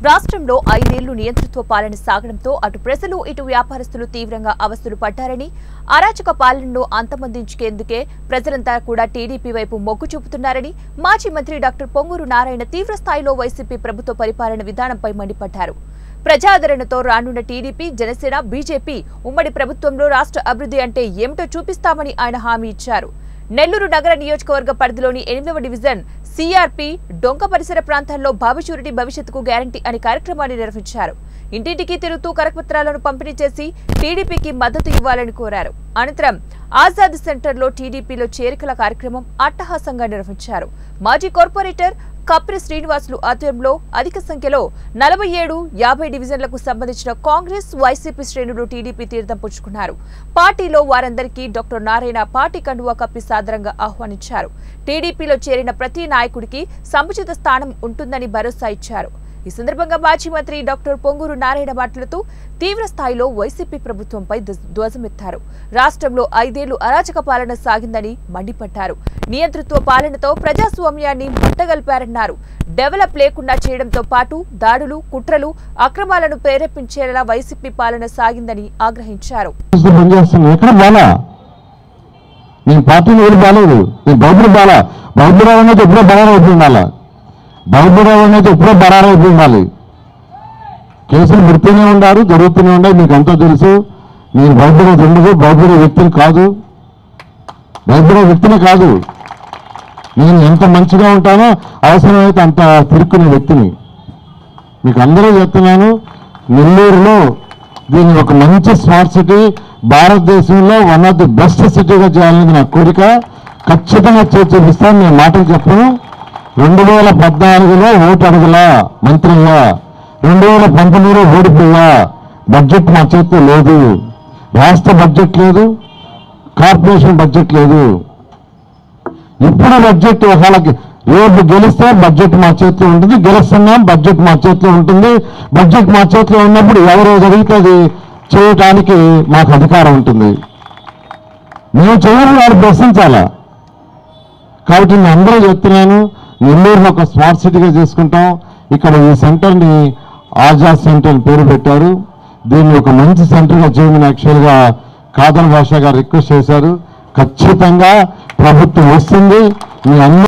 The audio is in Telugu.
రాష్ట్రంలో 5 ఏళ్లు నియంతృత్వ పాలన సాగడంతో అటు ప్రజలు ఇటు వ్యాపారస్తులు తీవ్రంగా అవస్థలు పడ్డారని, అరాచక పాలనను అంతమొందించేందుకే ప్రజలంతా కూడా టీడీపీ వైపు మొగ్గు చూపుతున్నారని మాజీ మంత్రి డాక్టర్ పొంగూరు నారాయణ తీవ్ర స్థాయిలో వైసీపీ ప్రభుత్వ పరిపాలన విధానంపై మండిపడ్డారు. ప్రజాదరణతో రానున్న టీడీపీ, జనసేన, బీజేపీ ఉమ్మడి ప్రభుత్వంలో రాష్ట్ర అభివృద్ధి అంటే ఏమిటో చూపిస్తామని ఆయన హామీ ఇచ్చారు. నెల్లూరు నగర నియోజకవర్గ పరిధిలోని 8వ డివిజన్ సిఆర్పి డొంక పరిసర ప్రాంతాల్లో బాబుచూరిటీ భవిష్యత్తుకు గ్యారంటీ అనే కార్యక్రమాన్ని నిర్వహించారు. ఇంటింటికి తిరుగుతూ కరపత్రాలను పంపిణీ చేసి టీడీపీకి మద్దతు ఇవ్వాలని కోరారు. అనంతరం ఆజాద్ సెంటర్లో టీడీపీలో చేరికల కార్యక్రమం అట్టహాసంగా నిర్వహించారు. మాజీ కార్పొరేటర్ కప్రి శ్రీనివాసులు ఆధ్వర్యంలో అధిక సంఖ్యలో 47, 50 డివిజన్లకు సంబంధించిన కాంగ్రెస్, వైసీపీ శ్రేణులు టీడీపీ తీర్థం పుచ్చుకున్నారు. పార్టీలో వారందరికీ డాక్టర్ నారాయణ పార్టీ కండువా కప్పి సాదరంగా ఆహ్వానించారు. టీడీపీలో చేరిన ప్రతి నాయకుడికి సముచిత స్థానం ఉంటుందని భరోసా ఇచ్చారు. ఈ సందర్భంగా మాజీ మంత్రి డాక్టర్ పొంగూరు నారాయణ మాట్లాడుతూ తీవ్ర స్థాయిలో వైసీపీ ప్రభుత్వంపై ధ్వజమెత్తారు. రాష్ట్రంలో 5 ఏళ్లు అరాచక పాలన సాగిందని మండిపడ్డారు. నియంతృత్వ పాలనతో ప్రజాస్వామ్యాన్ని మంటగలిపారన్నారు. డెవలప్ లేకుండా చేయడంతో పాటు దాడులు, కుట్రలు, అక్రమాలను ప్రేరేపించేలా వైసీపీ పాలన సాగిందని ఆగ్రహించారు. బాబురావు అనేది ఎప్పుడో బరారైపోయి ఉండాలి. కేసులు పెడుతూనే ఉన్నారు, జరుగుతూనే ఉన్నాయి. మీకు అంతా తెలుసు. నేను బాబురావు ఉండదు, బాబురావు వ్యక్తిని కాదు, బాబురావు వ్యక్తిని కాదు. నేను ఎంత మంచిగా ఉంటానో అవసరమైతే అంత తిరుక్కునే వ్యక్తిని. మీకు అందరూ చెప్తున్నాను, నెల్లూరులో దీన్ని ఒక మంచి స్మార్ట్ సిటీ, భారతదేశంలో వన్ ఆఫ్ ది బెస్ట్ సిటీగా చేయాలనేది నా కోరిక. ఖచ్చితంగా చూపిస్తాను. నేను మాటలు చెప్పను. 2014లో ఓటు అడుగులా మంత్రిగా, 2019లో ఓడిపోయా. బడ్జెట్ మా చేతిలో లేదు, రాష్ట్ర బడ్జెట్ లేదు, కార్పొరేషన్ బడ్జెట్ లేదు. ఇప్పుడు బడ్జెట్ ఒకళ్ళకి రేపు గెలిస్తే బడ్జెట్ మా చేతిలో ఉంటుంది, గెలుస్తున్నాం బడ్జెట్ మా చేతిలో ఉంటుంది. బడ్జెట్ మా చేతిలో ఉన్నప్పుడు ఎవరో జరిగితే అది చేయటానికి మాకు అధికారం ఉంటుంది. మేము చేయని వారు ప్రశ్నించాలా. కాబట్టి నేను అందరూ చెప్తున్నాను, నెల్లూరులో ఒక స్మార్ట్ సిటీగా చేసుకుంటాం. ఇక్కడ ఈ సెంటర్ని ఆజాద్ సెంటర్ పేరు పెట్టారు. దీన్ని ఒక మంచి సెంటర్గా చేయమని యాక్చువల్గా కాదర్ భాష గారు రిక్వెస్ట్ చేశారు. ఖచ్చితంగా ప్రభుత్వం వస్తుంది. మీ